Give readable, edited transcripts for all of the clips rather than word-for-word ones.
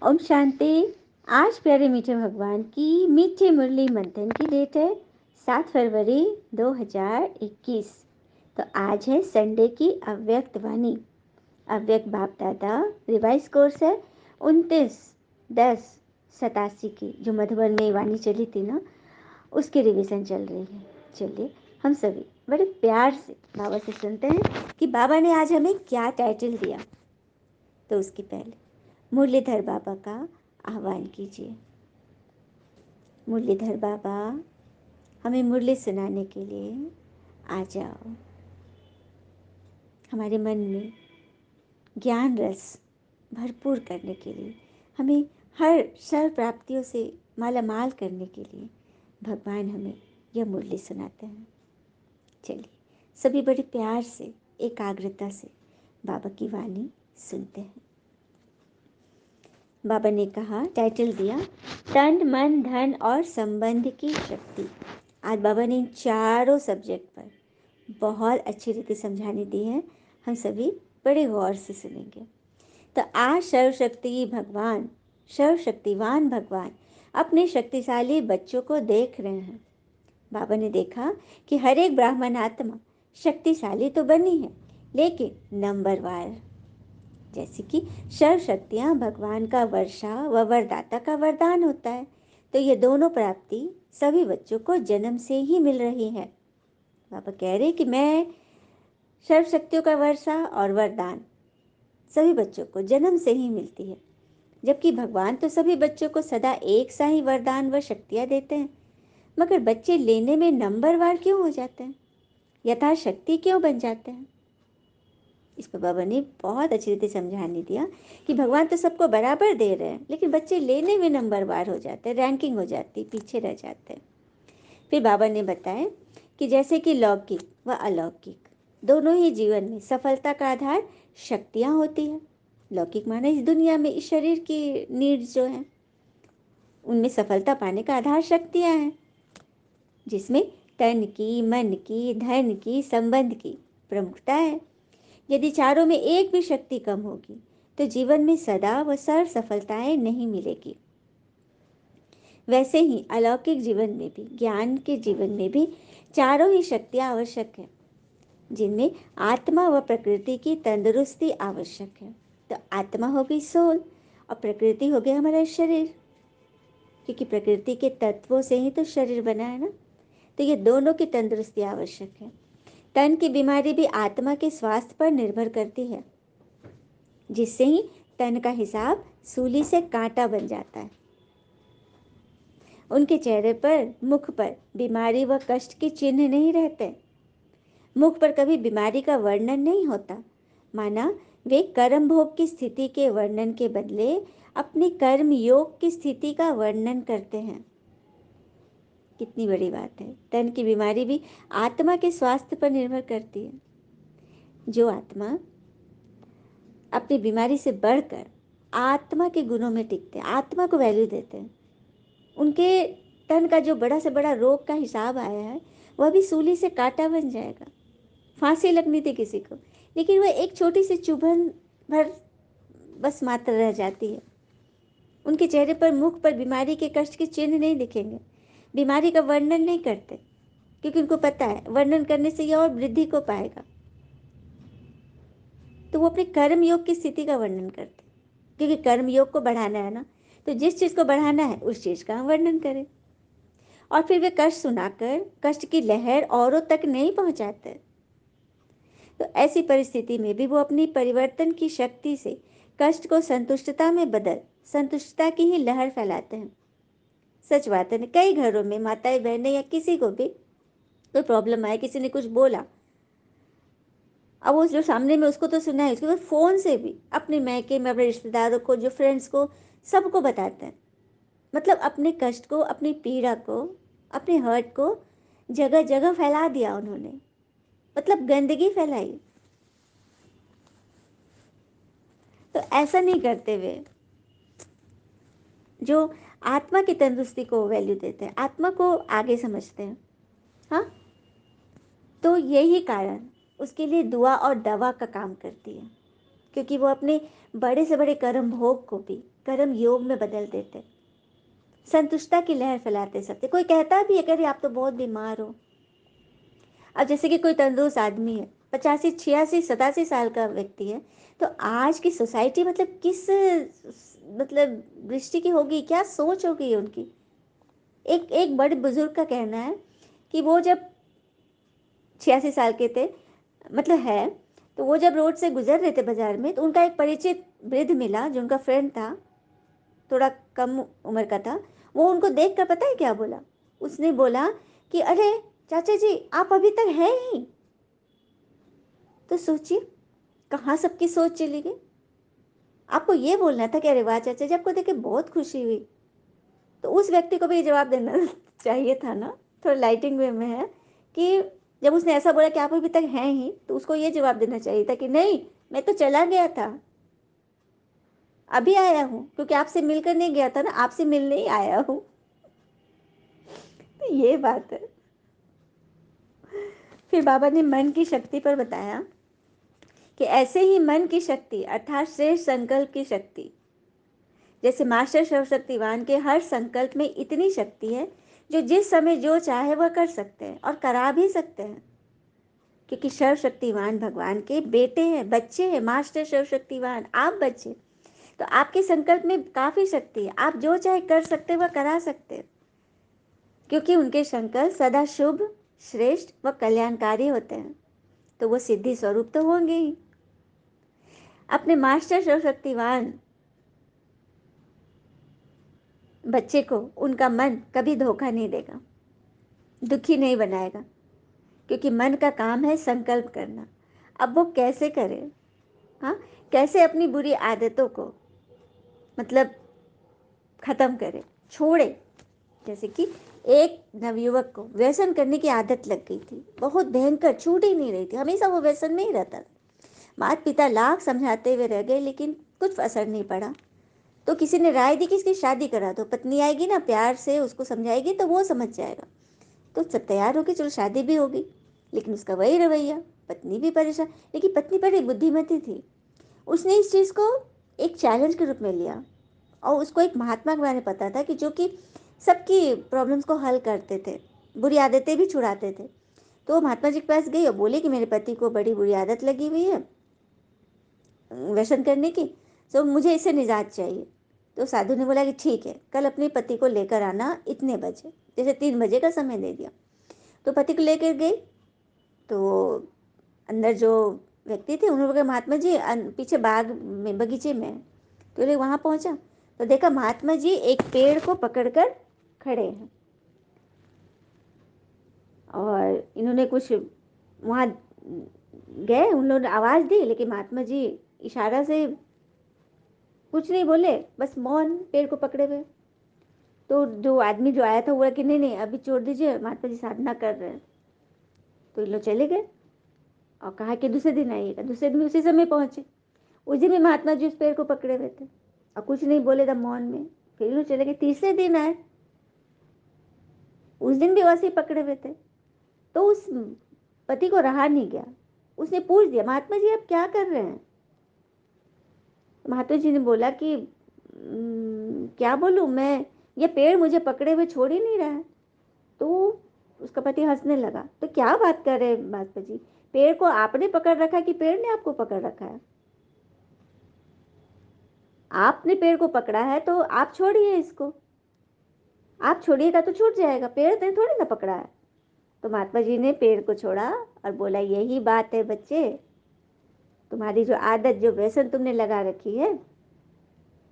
ओम शांति। आज प्यारे मीठे भगवान की मीठी मुरली मंथन की डेट है 7 फरवरी 2021। तो आज है संडे की अव्यक्त वाणी। अव्यक्त बाप दादा रिवाइज कोर्स है 29/10/87 की, जो मधुबन में वाणी चली थी ना, उसकी रिवीजन चल रही है। चलिए हम सभी बड़े प्यार से बाबा से सुनते हैं कि बाबा ने आज हमें क्या टाइटल दिया। तो उसके पहले मुरलीधर बाबा का आह्वान कीजिए। मुरलीधर बाबा, हमें मुरली सुनाने के लिए आ जाओ। हमारे मन में ज्ञान रस भरपूर करने के लिए, हमें हर सर्व प्राप्तियों से मालामाल करने के लिए भगवान हमें यह मुरली सुनाते हैं। चलिए सभी बड़े प्यार से, एकाग्रता से बाबा की वाणी सुनते हैं। बाबा ने कहा, टाइटल दिया, तन मन धन और संबंध की शक्ति। आज बाबा ने इन चारों सब्जेक्ट पर बहुत अच्छी रीति समझाने दी है। हम सभी बड़े गौर से सुनेंगे। तो आज सर्वशक्तिवान भगवान अपने शक्तिशाली बच्चों को देख रहे हैं। बाबा ने देखा कि हर एक ब्राह्मण आत्मा शक्तिशाली तो बनी है, लेकिन नंबरवार। जैसे कि सर्व शक्तियाँ भगवान का वर्षा व वरदाता का वरदान होता है, तो ये दोनों प्राप्ति सभी बच्चों को जन्म से ही मिल रही है। बाबा कह रहे कि मैं सर्व शक्तियों का वर्षा और वरदान सभी बच्चों को जन्म से ही मिलती है, जबकि भगवान तो सभी बच्चों को सदा एक सा ही वरदान व शक्तियाँ देते हैं। मगर बच्चे लेने में नंबरवार क्यों हो जाते हैं, यथाशक्ति क्यों बन जाते हैं? इस पर बाबा ने बहुत अच्छी रीति समझाने दिया कि भगवान तो सबको बराबर दे रहे हैं, लेकिन बच्चे लेने में नंबरवार हो जाते हैं, रैंकिंग हो जाती, पीछे रह जाते हैं। फिर बाबा ने बताया कि जैसे कि लौकिक व अलौकिक दोनों ही जीवन में सफलता का आधार शक्तियाँ होती हैं। लौकिक माने इस दुनिया में इस शरीर की नीड्स जो हैं, उनमें सफलता पाने का आधार शक्तियाँ हैं, जिसमें तन की, मन की, धन की, संबंध की प्रमुखता है। यदि चारों में एक भी शक्ति कम होगी तो जीवन में सदा व सर्व सफलताएं नहीं मिलेगी। वैसे ही अलौकिक जीवन में भी, ज्ञान के जीवन में भी चारों ही शक्तियां आवश्यक है, जिनमें आत्मा व प्रकृति की तंदुरुस्ती आवश्यक है। तो आत्मा हो गई सोल और प्रकृति हो गया हमारा शरीर, क्योंकि प्रकृति के तत्वों से ही तो शरीर बना है ना। तो ये दोनों की तंदुरुस्ती आवश्यक है। तन की बीमारी भी आत्मा के स्वास्थ्य पर निर्भर करती है, जिससे ही तन का हिसाब सूली से कांटा बन जाता है। उनके चेहरे पर, मुख पर बीमारी व कष्ट के चिन्ह नहीं रहते। मुख पर कभी बीमारी का वर्णन नहीं होता, माना वे कर्म भोग की स्थिति के वर्णन के बदले अपनी कर्म योग की स्थिति का वर्णन करते हैं। कितनी बड़ी बात है। तन की बीमारी भी आत्मा के स्वास्थ्य पर निर्भर करती है। जो आत्मा अपनी बीमारी से बढ़कर आत्मा के गुणों में टिकते हैं, आत्मा को वैल्यू देते हैं, उनके तन का जो बड़ा से बड़ा रोग का हिसाब आया है, वह भी सूली से कांटा बन जाएगा। फांसी लगनी थी किसी को, लेकिन वह एक छोटी सी चुभन भर बस मात्र रह जाती है। उनके चेहरे पर, मुख पर बीमारी के कष्ट के चिन्ह नहीं दिखेंगे। बीमारी का वर्णन नहीं करते, क्योंकि उनको पता है वर्णन करने से यह और वृद्धि को पाएगा। तो वो अपने कर्म योग की स्थिति का वर्णन करते, क्योंकि कर्म योग को बढ़ाना है ना, तो जिस चीज़ को बढ़ाना है उस चीज़ का हम वर्णन करें। और फिर वे कष्ट सुनाकर कष्ट की लहर औरों तक नहीं पहुंचाते। तो ऐसी परिस्थिति में भी वो अपनी परिवर्तन की शक्ति से कष्ट को संतुष्टता में बदल संतुष्टता की ही लहर फैलाते हैं। सच बात है ना, कई घरों में माताएं बहनें या किसी को भी कोई प्रॉब्लम आए, किसी ने कुछ बोला, अब वो जो सामने में उसको तो सुना है, उसके बाद फ़ोन से भी अपने मैके में, अपने रिश्तेदारों को, जो फ्रेंड्स को, सबको बताते हैं। मतलब अपने कष्ट को, अपनी पीड़ा को, अपने हर्ट को जगह जगह फैला दिया उन्होंने, मतलब गंदगी फैलाई। तो ऐसा नहीं करते वे जो आत्मा की तंदुरुस्ती को वैल्यू देते हैं, आत्मा को आगे समझते हैं। हाँ, तो यही कारण उसके लिए दुआ और दवा का काम करती है, क्योंकि वो अपने बड़े से बड़े कर्म भोग को भी कर्म योग में बदल देते, संतुष्टता की लहर फैलाते सबसे। कोई कहता भी है कि अरे आप तो बहुत बीमार हो। अब जैसे कि कोई तंदुरुस्त आदमी है, 85 86 87 साल का व्यक्ति है, तो आज की सोसाइटी मतलब किस मतलब दृष्टि की होगी, क्या सोच होगी उनकी। एक एक बड़े बुजुर्ग का कहना है कि वो जब 86 साल के थे, मतलब है, तो वो जब रोड से गुजर रहे थे बाजार में, तो उनका एक परिचित वृद्ध मिला जो उनका फ्रेंड था, थोड़ा कम उम्र का था। वो उनको देख कर पता है क्या बोला, उसने बोला कि अरे चाचा जी आप अभी तक हैं ही। तो सोचिए कहाँ सबकी सोच चली गई। आपको ये बोलना था कि अरे वाह चाचा जी आपको देख के बहुत खुशी हुई, तो उस व्यक्ति को भी जवाब देना चाहिए था ना, थोड़ा लाइटिंग वे में है कि जब उसने ऐसा बोला कि आप अभी तक हैं ही, तो उसको ये जवाब देना चाहिए था कि नहीं मैं तो चला गया था, अभी आया हूँ, क्योंकि आपसे मिलकर नहीं गया था ना, आपसे मिलने ही आया हूँ। तो ये बात है। फिर बाबा ने मन की शक्ति पर बताया कि ऐसे ही मन की शक्ति अर्थात श्रेष्ठ संकल्प की शक्ति, जैसे मास्टर सर्वशक्तिवान के हर संकल्प में इतनी शक्ति है जो जिस समय जो चाहे वह कर सकते हैं और करा भी सकते हैं, क्योंकि सर्वशक्तिवान भगवान के बेटे हैं, बच्चे हैं। मास्टर सर्वशक्तिवान, आप बच्चे, तो आपके संकल्प में काफी शक्ति है, आप जो चाहे कर सकते हैं वह करा सकते हैं, क्योंकि उनके संकल्प सदा शुभ, श्रेष्ठ व कल्याणकारी होते हैं, तो वो सिद्धि स्वरूप तो होंगे ही। अपने मास्टर सर्वशक्तिवान बच्चे को उनका मन कभी धोखा नहीं देगा, दुखी नहीं बनाएगा, क्योंकि मन का काम है संकल्प करना। अब वो कैसे करे, हाँ, कैसे अपनी बुरी आदतों को मतलब खत्म करे, छोड़े। जैसे कि एक नवयुवक को व्यसन करने की आदत लग गई थी, बहुत भयंकर, छूट ही नहीं रही थी, हमेशा वो व्यसन में ही रहता था। माता पिता लाख समझाते हुए रह गए लेकिन कुछ असर नहीं पड़ा। तो किसी ने राय दी कि इसकी शादी करा दो, पत्नी आएगी ना, प्यार से उसको समझाएगी तो वो समझ जाएगा। तो सब तैयार हो गई, चलो शादी भी होगी, लेकिन उसका वही रवैया, पत्नी भी परेशान। लेकिन पत्नी बड़ी बुद्धिमती थी, उसने इस चीज़ को एक चैलेंज के रूप में लिया, और उसको एक महात्मा के बारे में पता था कि जो कि सबकी प्रॉब्लम्स को हल करते थे, बुरी आदतें भी छुड़ाते थे। तो वो महात्मा जी के पास गई और बोले कि मेरे पति को बड़ी बुरी आदत लगी हुई है व्यसन करने की, तो मुझे इससे निजात चाहिए। तो साधु ने बोला कि ठीक है, कल अपने पति को लेकर आना इतने बजे, जैसे 3 बजे का समय दे दिया। तो पति को लेकर गई, तो अंदर जो व्यक्ति थे उन्होंने कहा महात्मा जी पीछे बाग में, बगीचे में है। तो ये वहाँ पहुँचा तो देखा महात्मा जी एक पेड़ को पकड़कर खड़े हैं, और इन्होंने कुछ वहाँ गए, उन लोगों ने आवाज़ दी, लेकिन महात्मा जी इशारा से कुछ नहीं बोले, बस मौन पेड़ को पकड़े हुए। तो जो आदमी जो आया था वो बोला कि नहीं नहीं अभी छोड़ दीजिए, महात्मा जी साधना कर रहे हैं। तो ये लोग चले गए और कहा कि दूसरे दिन आइएगा। दूसरे दिन उसी समय पहुंचे, उस दिन भी महात्मा जी उस पेड़ को पकड़े हुए थे और कुछ नहीं बोले था मौन में। फिर लोग चले गए, तीसरे दिन आए, उस दिन भी वैसे ही पकड़े हुए थे। तो उस पति को रहा नहीं गया, उसने पूछ दिया महात्मा जी आप क्या कर रहे हैं। महात्मा जी ने बोला कि क्या बोलूँ मैं, ये पेड़ मुझे पकड़े हुए छोड़ ही नहीं रहा है। तो उसका पति हंसने लगा, तो क्या बात कर रहे हैं महात्मा जी, पेड़ को आपने पकड़ रखा है कि पेड़ ने आपको पकड़ रखा है। आपने पेड़ को पकड़ा है तो आप छोड़िए इसको, आप छोड़िएगा तो छूट जाएगा, पेड़ ने थोड़ी ना पकड़ा है। तो महात्मा जी ने पेड़ को छोड़ा और बोला यही बात है बच्चे, तुम्हारी जो आदत, जो व्यसन तुमने लगा रखी है,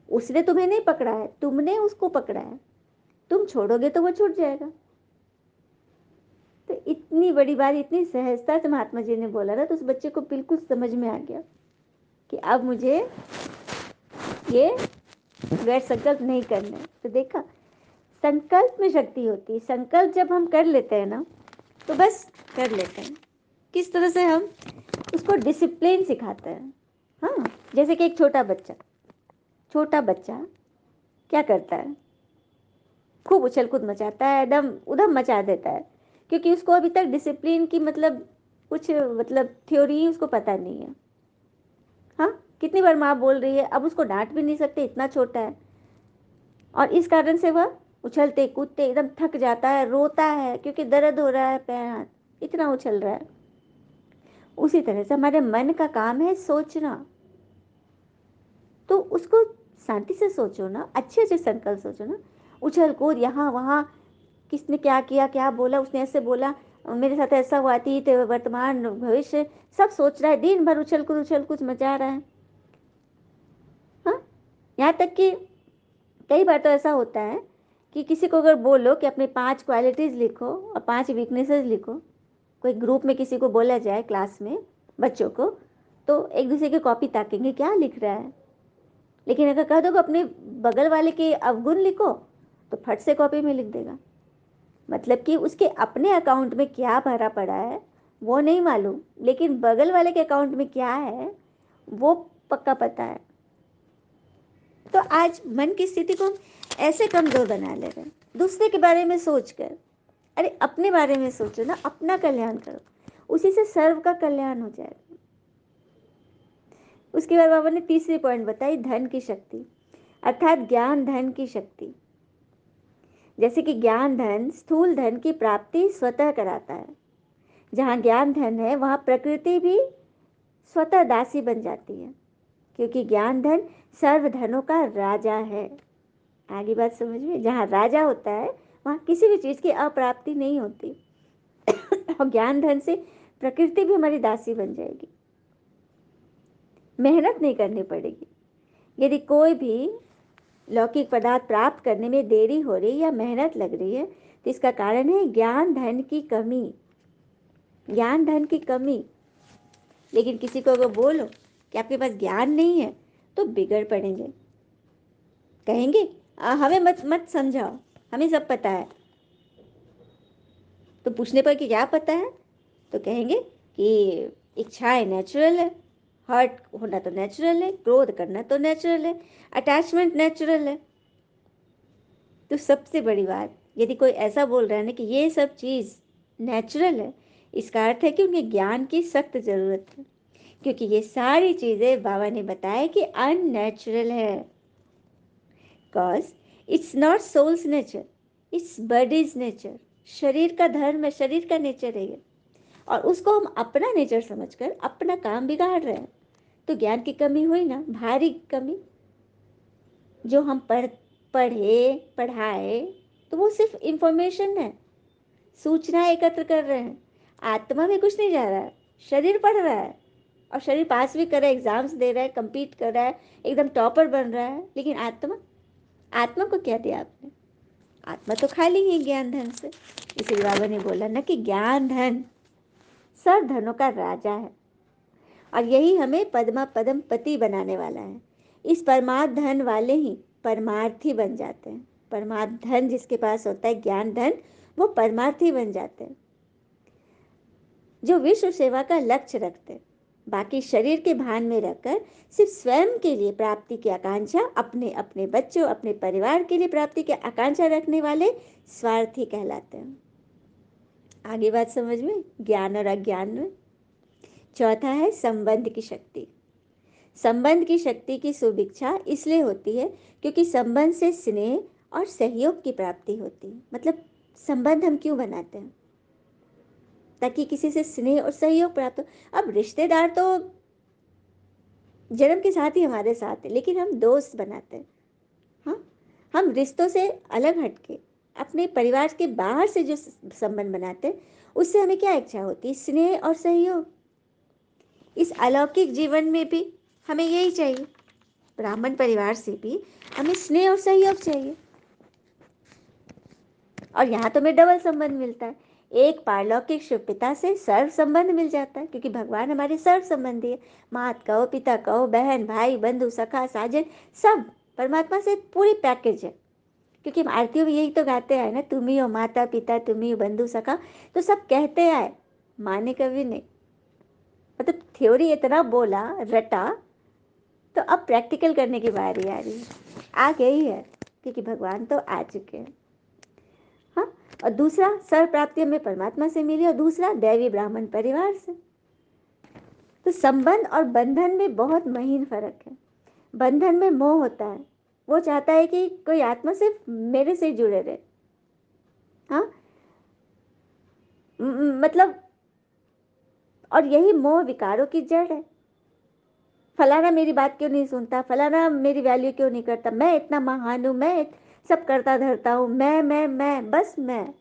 उसने तुम्हें नहीं पकड़ा है, तुमने उसको पकड़ा है, तुम छोड़ोगे तो वो छूट जाएगा। तो इतनी बड़ी बात इतनी सहजता से महात्मा जी ने बोला ना, तो उस बच्चे को बिल्कुल समझ में आ गया कि अब मुझे ये गैर संकल्प नहीं करना है। तो देखा संकल्प में शक्ति होती है, संकल्प जब हम कर लेते हैं ना तो बस कर लेते हैं। किस तरह से हम उसको डिसिप्लिन सिखाते हैं। हाँ, जैसे कि एक छोटा बच्चा क्या करता है, खूब उछल कूद मचाता है, एकदम उधम मचा देता है, क्योंकि उसको अभी तक डिसिप्लिन की मतलब कुछ मतलब थ्योरी उसको पता नहीं है। हाँ, कितनी बार माँ बोल रही है, अब उसको डांट भी नहीं सकते, इतना छोटा है। और इस कारण से वह उछलते कूदते एकदम थक जाता है, रोता है क्योंकि दर्द हो रहा है, पैर हाथ इतना उछल रहा है। उसी तरह से हमारे मन का काम है सोचना, तो उसको शांति से सोचो ना, अच्छे अच्छे संकल्प सोचो ना। उछल कूद यहाँ वहाँ, किसने क्या किया, क्या बोला, उसने ऐसे बोला, मेरे साथ ऐसा हुआ, अतीत वर्तमान भविष्य सब सोच रहा है, दिन भर उछल कूद मचा रहा है। हाँ, यहाँ तक कि कई बार तो ऐसा होता है कि किसी को अगर बोलो कि अपने 5 क्वालिटीज लिखो और 5 वीकनेसेस लिखो, कोई ग्रुप में किसी को बोला जाए क्लास में बच्चों को, तो एक दूसरे की कॉपी ताकेंगे क्या लिख रहा है। लेकिन अगर कह दो कि अपने बगल वाले के अवगुण लिखो, तो फट से कॉपी में लिख देगा। मतलब कि उसके अपने अकाउंट में क्या भरा पड़ा है वो नहीं मालूम, लेकिन बगल वाले के अकाउंट में क्या है वो पक्का पता है। तो आज मन की स्थिति को हम ऐसे कमजोर बना ले रहे हैं, दूसरे के बारे में सोचकर। अरे अपने बारे में सोचो ना, अपना कल्याण करो, उसी से सर्व का कल्याण हो जाएगा। उसके बाद बाबा ने तीसरी पॉइंट बताई, धन की शक्ति, अर्थात ज्ञान धन की शक्ति। जैसे कि ज्ञान धन स्थूल धन की प्राप्ति स्वतः कराता है। जहाँ ज्ञान धन है वहाँ प्रकृति भी स्वतः दासी बन जाती है, क्योंकि ज्ञान धन सर्व धनों का राजा है। आगे बात समझ में, जहाँ राजा होता है वहाँ किसी भी चीज़ की अप्राप्ति नहीं होती। और ज्ञान धन से प्रकृति भी हमारी दासी बन जाएगी, मेहनत नहीं करनी पड़ेगी। यदि कोई भी लौकिक पदार्थ प्राप्त करने में देरी हो रही या मेहनत लग रही है, तो इसका कारण है ज्ञान धन की कमी, ज्ञान धन की कमी। लेकिन किसी को अगर बोलो कि आपके पास ज्ञान नहीं है, तो बिगड़ पड़ेंगे, कहेंगे हमें मत मत समझाओ, हमें सब पता है। तो पूछने पर कि क्या पता है, तो कहेंगे कि इच्छाएं नेचुरल है, हर्ट होना तो नेचुरल है, क्रोध करना तो नेचुरल है, अटैचमेंट नेचुरल है। तो सबसे बड़ी बात, यदि कोई ऐसा बोल रहा है ना कि ये सब चीज़ नेचुरल है, इसका अर्थ है कि उन्हें ज्ञान की सख्त ज़रूरत है, क्योंकि ये सारी चीज़ें बाबा ने बताया कि अननेचुरल है। Cause it's not soul's nature, it's body's nature. शरीर का धर्म है, शरीर का नेचर है ये, और उसको हम अपना नेचर समझकर अपना काम बिगाड़ रहे हैं। तो ज्ञान की कमी हुई ना, भारी कमी। जो हम पढ़ाए तो वो सिर्फ इंफॉर्मेशन है, सूचना एकत्र कर रहे हैं, आत्मा में कुछ नहीं जा रहा है। शरीर पढ़ रहा है और शरीर पास भी कर रहा है, एग्जाम्स दे रहा है, compete कर रहा है, एकदम टॉपर बन रहा है, लेकिन आत्मा, आत्मा को क्या दिया आपने? आत्मा तो खाली ही ज्ञान धन से। इसलिए बाबा ने बोला ना कि ज्ञान धन सर्व धनों का राजा है, और यही हमें पद्मा पदम पति बनाने वाला है। इस परमार्थ धन वाले ही परमार्थी बन जाते हैं। परमार्थ धन जिसके पास होता है, ज्ञान धन, वो परमार्थी बन जाते हैं, जो विश्व सेवा का लक्ष्य रखते हैं। बाकी शरीर के भान में रहकर सिर्फ स्वयं के लिए प्राप्ति की आकांक्षा, अपने अपने बच्चों, अपने परिवार के लिए प्राप्ति की आकांक्षा रखने वाले स्वार्थी कहलाते हैं। आगे बात समझ में, ज्ञान और अज्ञान में। चौथा है संबंध की शक्ति। संबंध की शक्ति की सुभिक्षा इसलिए होती है क्योंकि संबंध से स्नेह और सहयोग की प्राप्ति होती है। मतलब संबंध हम क्यों बनाते हैं? ताकि किसी से स्नेह और सहयोग प्राप्त हो। अब रिश्तेदार तो जन्म के साथ ही हमारे साथ है, लेकिन हम दोस्त बनाते हैं। हाँ, हम रिश्तों से अलग हटके अपने परिवार के बाहर से जो संबंध बनाते हैं, उससे हमें क्या इच्छा होती है? स्नेह और सहयोग। इस अलौकिक जीवन में भी हमें यही चाहिए, ब्राह्मण परिवार से भी हमें स्नेह और सहयोग चाहिए। और यहाँ तो हमें डबल संबंध मिलता है, एक पारलौकिक शिव पिता से सर्व संबंध मिल जाता है, क्योंकि भगवान हमारे सर्व संबंधी है। मात कहो, पिता कहो, बहन भाई बंधु सखा साजन, सब परमात्मा से पूरी पैकेज है। क्योंकि हम आरतियों में यही तो गाते आए ना, तुम ही हो माता पिता, तुम ही हो बंधु सखा, तो सब कहते आए, माने कभी नहीं। मतलब थ्योरी इतना बोला रटा, तो अब प्रैक्टिकल करने की बारी आ रही है, आ गई है, क्योंकि भगवान तो आ चुके हैं। हाँ, और दूसरा सर्व प्राप्ति हमें परमात्मा से मिली, और दूसरा दैवी ब्राह्मण परिवार से। तो संबंध और बंधन में बहुत महीन फर्क है। बंधन में मोह होता है, वो चाहता है कि कोई आत्मा सिर्फ मेरे से जुड़े रहे। हाँ, मतलब, और यही मोह विकारों की जड़ है। फलाना मेरी बात क्यों नहीं सुनता, फलाना मेरी वैल्यू क्यों नहीं करता, मैं इतना महान हूँ, मैं सब करता धरता हूँ, मैं बस मैं।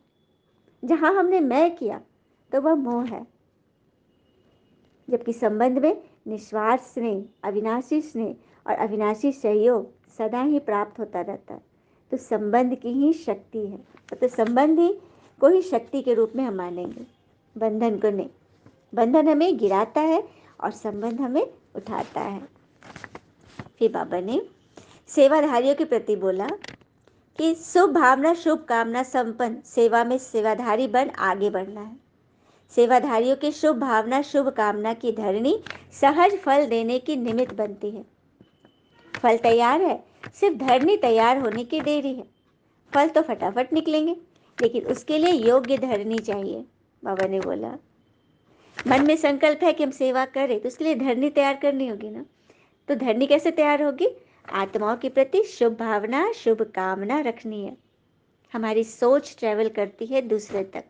जहां हमने मैं किया तो वह मोह है। जबकि संबंध में निस्वार्थ स्नेह, अविनाशी स्नेह और अविनाशी सहयोग सदा ही प्राप्त होता रहता है। तो संबंध की ही शक्ति है, तो संबंध ही को ही शक्ति के रूप में हम मानेंगे, बंधन को नहीं। बंधन हमें गिराता है और संबंध हमें उठाता है। फिर बाबा ने सेवाधारियों के प्रति बोला कि शुभ भावना शुभ कामना संपन्न सेवा में सेवाधारी बन आगे बढ़ना है। सेवाधारियों की शुभ भावना शुभ कामना की धरनी सहज फल देने की निमित्त बनती है। फल तैयार है, सिर्फ धरनी तैयार होने की देरी है। फल तो फटाफट निकलेंगे, लेकिन उसके लिए योग्य धरनी चाहिए। बाबा ने बोला मन में संकल्प है कि हम सेवा करें, तो उसके लिए धरनी तैयार करनी होगी ना। तो धरनी कैसे तैयार होगी? आत्माओं के प्रति शुभ भावना शुभ कामना रखनी है। हमारी सोच ट्रेवल करती है दूसरे तक,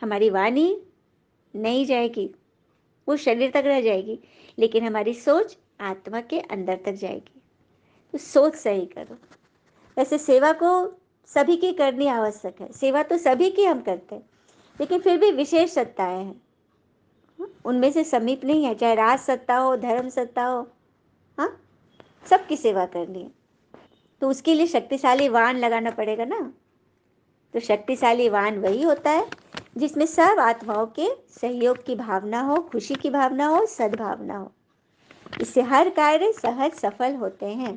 हमारी वाणी नहीं जाएगी, वो शरीर तक रह जाएगी, लेकिन हमारी सोच आत्मा के अंदर तक जाएगी। तो सोच सही करो। वैसे सेवा को सभी की करनी आवश्यक है, सेवा तो सभी की हम करते हैं, लेकिन फिर भी विशेष सत्ताएं हैं, उनमें से समीप नहीं है। चाहे राज सत्ता हो, धर्म सत्ता हो, हाँ, सबकी सेवा करनी है। तो उसके लिए शक्तिशाली वाण लगाना पड़ेगा ना। तो शक्तिशाली वाण वही होता है जिसमें सब आत्माओं के सहयोग की भावना हो, खुशी की भावना हो, सद्भावना हो। इससे हर कार्य सहज सफल होते हैं।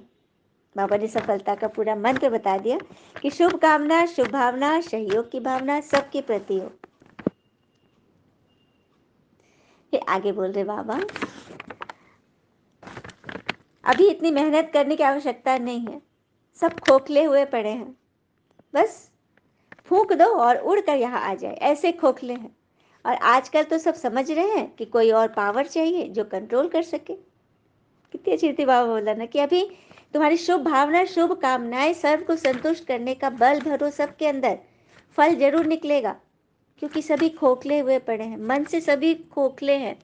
बाबा ने सफलता का पूरा मंत्र बता दिया कि शुभ कामना शुभ भावना सहयोग की भावना सबके प्रति हो। फिर आगे बोल रहे बाबा, अभी इतनी मेहनत करने की आवश्यकता नहीं है, सब खोखले हुए पड़े हैं, बस फूंक दो और उड़कर यहाँ आ जाए, ऐसे खोखले हैं। और आजकल तो सब समझ रहे हैं कि कोई और पावर चाहिए जो कंट्रोल कर सके। कितनी अच्छी थी बाबा बोला ना कि अभी तुम्हारी शुभ भावना शुभ कामनाएं सर्व को संतुष्ट करने का बल भरो सबके अंदर, फल जरूर निकलेगा। क्योंकि सभी खोखले हुए पड़े हैं, मन से सभी खोखले हैं,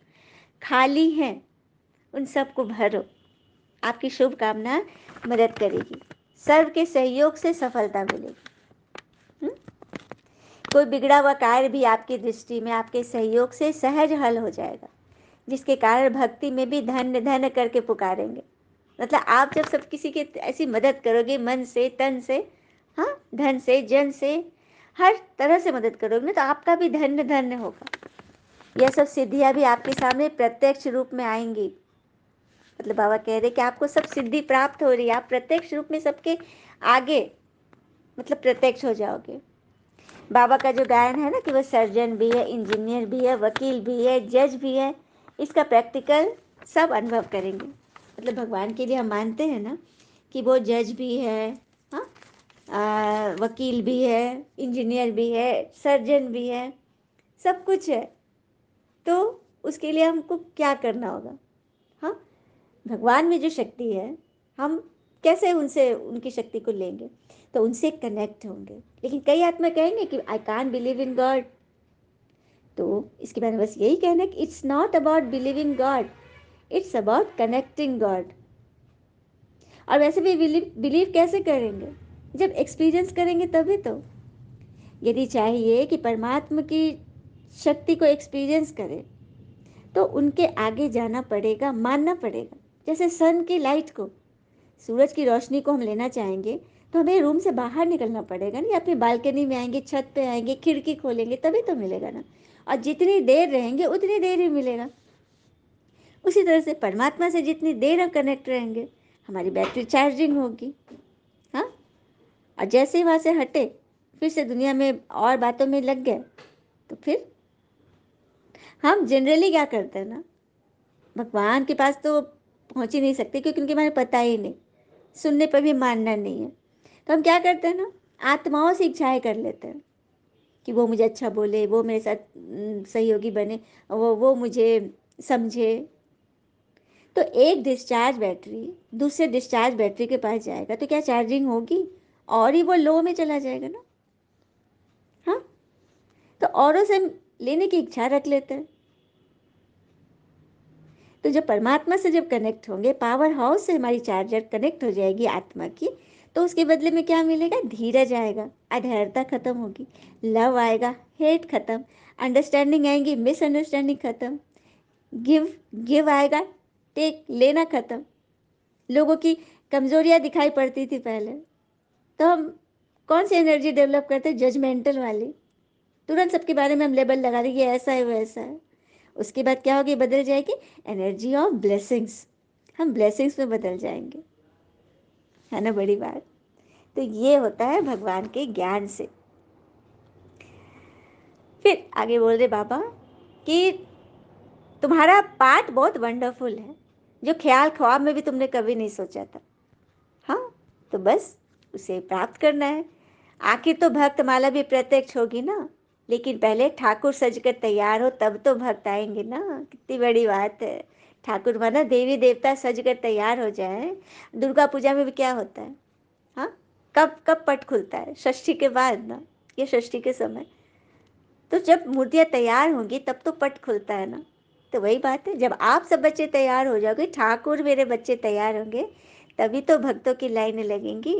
खाली हैं, उन सबको भरो। आपकी शुभ कामना मदद करेगी, सर्व के सहयोग से सफलता मिलेगी। कोई बिगड़ा हुआ कार्य भी आपकी दृष्टि में आपके सहयोग से सहज हल हो जाएगा, जिसके कारण भक्ति में भी धन्य धन्य करके पुकारेंगे। मतलब आप जब सब किसी की ऐसी मदद करोगे मन से तन से, हाँ, धन से जन से, हर तरह से मदद करोगे ना, तो आपका भी धन्य धन्य होगा। यह सब सिद्धियां भी आपके सामने प्रत्यक्ष रूप में आएंगी। मतलब बाबा कह रहे कि आपको सब सिद्धि प्राप्त हो रही है, आप प्रत्यक्ष रूप में सबके आगे मतलब प्रत्यक्ष हो जाओगे। बाबा का जो गायन है ना कि वो सर्जन भी है, इंजीनियर भी है, वकील भी है, जज भी है, इसका प्रैक्टिकल सब अनुभव करेंगे। मतलब भगवान के लिए हम मानते हैं ना कि वो जज भी है, हाँ, वकील भी है, इंजीनियर भी है, सर्जन भी है, सब कुछ है। तो उसके लिए हमको क्या करना होगा? हाँ, भगवान में जो शक्ति है, हम कैसे उनसे उनकी शक्ति को लेंगे? तो उनसे कनेक्ट होंगे। लेकिन कई आत्मा कहेंगे कि I can't believe in God. तो इसके बारे में बस यही कहना है कि it's not about believing God, it's about connecting God. और वैसे भी बिलीव कैसे करेंगे? जब एक्सपीरियंस करेंगे तभी तो। यदि चाहिए कि परमात्मा की शक्ति को एक्सपीरियंस करें, तो उनके आगे जाना पड़ेगा, मानना पड़ेगा। जैसे सन की लाइट को, सूरज की रोशनी को हम लेना चाहेंगे तो हमें रूम से बाहर निकलना पड़ेगा, नहीं अपनी बालकनी में आएंगे, छत पे आएंगे, खिड़की खोलेंगे, तभी तो मिलेगा ना। और जितनी देर रहेंगे उतनी देर ही मिलेगा। उसी तरह से परमात्मा से जितनी देर हम कनेक्ट रहेंगे, हमारी बैटरी चार्जिंग होगी। हाँ, और जैसे ही वहाँ से हटे, फिर से दुनिया में और बातों में लग गए, तो फिर हम जनरली क्या करते हैं ना, भगवान के पास तो पहुँच ही नहीं सकते, क्योंकि उनके बारे में पता ही नहीं, सुनने पर भी मानना नहीं है। तो हम क्या करते हैं ना, आत्माओं से इच्छाएं कर लेते हैं कि वो मुझे अच्छा बोले, वो मेरे साथ सहयोगी बने, वो मुझे समझे, तो एक डिस्चार्ज बैटरी दूसरे डिस्चार्ज बैटरी के पास जाएगा तो क्या चार्जिंग होगी? और ही वो लो में चला जाएगा ना। हाँ, तो औरों से लेने की इच्छा रख लेते हैं। तो जब परमात्मा से जब कनेक्ट होंगे, पावर हाउस से हमारी चार्जर कनेक्ट हो जाएगी आत्मा की, तो उसके बदले में क्या मिलेगा? धीरज आएगा, अधैर्यता खत्म होगी, लव आएगा, हेट खत्म, अंडरस्टैंडिंग आएंगी, मिसअंडरस्टैंडिंग खत्म, गिव गिव आएगा, टेक लेना खत्म। लोगों की कमजोरियां दिखाई पड़ती थी पहले, तो हम कौन सी एनर्जी डेवलप करते? जजमेंटल वाली। तुरंत सबके बारे में हम लेबल लगा देंगे, ऐसा है वैसा है। उसके बाद क्या होगी? बदल जाएगी एनर्जी ऑफ ब्लेसिंग्स। हम ब्लेसिंग्स में बदल जाएंगे, है ना बड़ी बात। तो ये होता है भगवान के ज्ञान से। फिर आगे बोल रहे बाबा कि तुम्हारा पाठ बहुत वंडरफुल है, जो ख्याल ख्वाब में भी तुमने कभी नहीं सोचा था। हाँ, तो बस उसे प्राप्त करना है। आखिर तो भक्त माला भी प्रत्यक्ष होगी ना, लेकिन पहले ठाकुर सजकर तैयार हो तब तो भक्त आएंगे ना। कितनी बड़ी बात है। ठाकुर माना देवी देवता सजकर तैयार हो जाए। दुर्गा पूजा में भी क्या होता है? हाँ, कब कब पट खुलता है? षष्ठी के बाद ना, ये षष्ठी के समय। तो जब मूर्तियाँ तैयार होंगी तब तो पट खुलता है ना। तो वही बात है, जब आप सब बच्चे तैयार हो जाओगे, ठाकुर मेरे बच्चे तैयार होंगे, तभी तो भक्तों की लाइनें लगेंगी।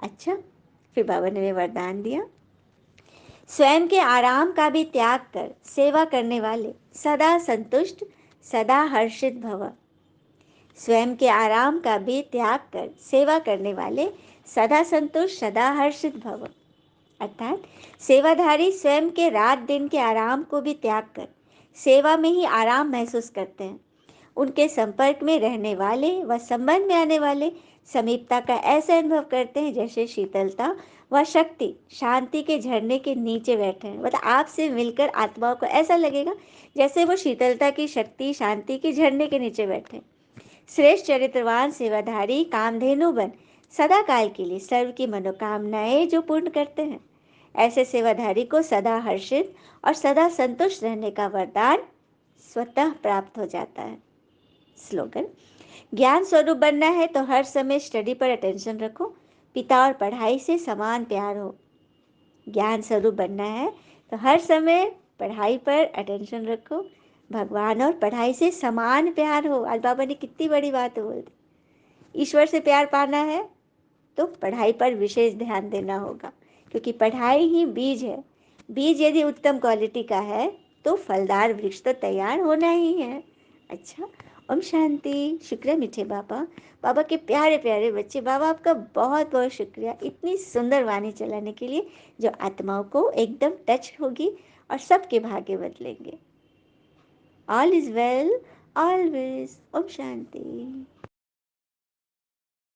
अच्छा, फिर बाबा ने वरदान दिया, स्वयं के आराम का भी त्याग कर सेवा करने वाले सदा संतुष्ट सदा हर्षित भव। स्वयं के आराम का भी त्याग कर सेवा करने वाले सदा संतुष्ट सदा हर्षित भव। अर्थात सेवाधारी स्वयं के रात दिन के आराम को भी त्याग कर सेवा में ही आराम महसूस करते हैं। उनके संपर्क में रहने वाले व संबंध में आने वाले समीपता का ऐसा अनुभव करते हैं जैसे शीतलता व शक्ति शांति के झरने के नीचे बैठे हैं। मतलब आपसे मिलकर आत्माओं को ऐसा लगेगा जैसे वो शीतलता की शक्ति शांति के झरने के नीचे बैठे। श्रेष्ठ चरित्रवान सेवाधारी कामधेनु बन सदा काल के लिए सर्व की मनोकामनाएं जो पूर्ण करते हैं, ऐसे सेवाधारी को सदा हर्षित और सदा संतुष्ट रहने का वरदान स्वतः प्राप्त हो जाता है। स्लोगन, ज्ञान स्वरूप बनना है तो हर समय स्टडी पर अटेंशन रखो, पिता और पढ़ाई से समान प्यार हो। ज्ञान स्वरूप बनना है तो हर समय पढ़ाई पर अटेंशन रखो, भगवान और पढ़ाई से समान प्यार हो। आज बाबा ने कितनी बड़ी बात बोल दी। ईश्वर से प्यार पाना है तो पढ़ाई पर विशेष ध्यान देना होगा, क्योंकि पढ़ाई ही बीज है। बीज यदि उत्तम क्वालिटी का है तो फलदार वृक्ष तो तैयार होना ही है। अच्छा, ओम शांति। शुक्र है मीठे बाबा, बाबा के प्यारे प्यारे बच्चे। बाबा आपका बहुत बहुत शुक्रिया इतनी सुंदर वाणी चलाने के लिए, जो आत्माओं को एकदम टच होगी और सबके भाग्य बदलेंगे। All is well always. ओम शांति।